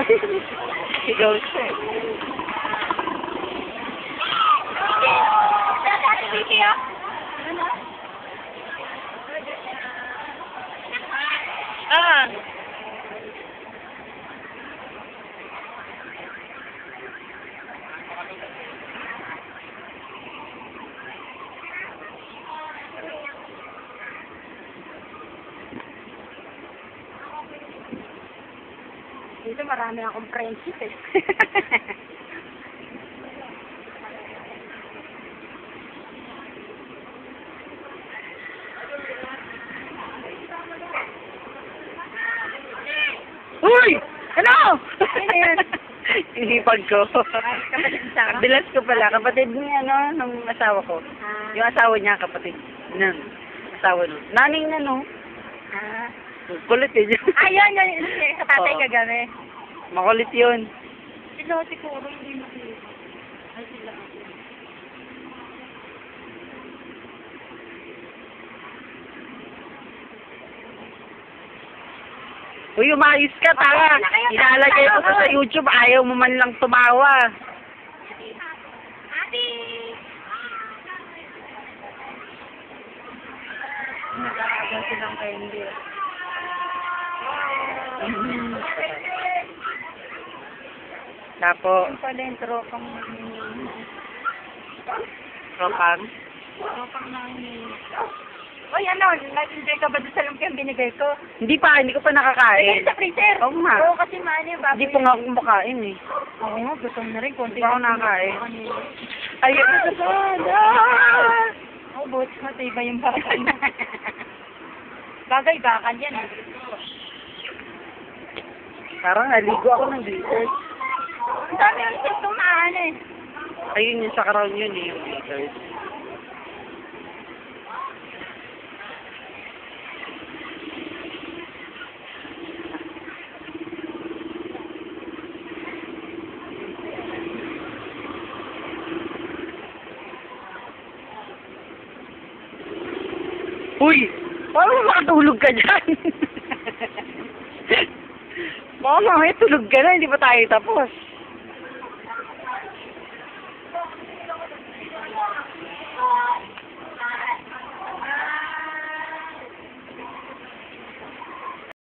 Ikaw siya. Ah. Dito marami akong friendship eh. Uy! Ano? Ano yan? Inipag ko. Kapatid sa akin? Bilas ko pala. Kapatid ni nung asawa ko. Ah. Yung asawa niya, kapatid. Ng asawa nun. Naning na, no? Ah. Kulit eh. Ayun, yun. Sa tatay Oo. kagabi. Makulit yun. Sila siguro hindi makita. Ay, sila. Uy, umayos ka, tara. na kayo, Ilalagay ko tayo. sa YouTube. Ayaw mo man lang tumawa. Ate! Nag-aagal silang candy. Tapo. Yung pala yung tropang Tropang. Uy, ano? Nag-enjoy ka ba doon sa lumpiang binigay ko? Hindi ko pa Lagay nakakain. sa freezer. Oo nga. Oo, kasi maano yung baboy. Hindi pa nga ako kumakain eh. Oo nga, gutom na rin. Konti Hindi pa ako nakakain. Ay, Ayun na sa sada. oh, buti matibay yung bakal. Bagay, bakal yan. Parang naligo ako ng glitters. Ang dami yung sistong maano eh. Ayun yung sa crown yun eh, yung glitters. Uy! Paano makatulog ka dyan? Baka mamaya tulog ka na, hindi pa tayo tapos.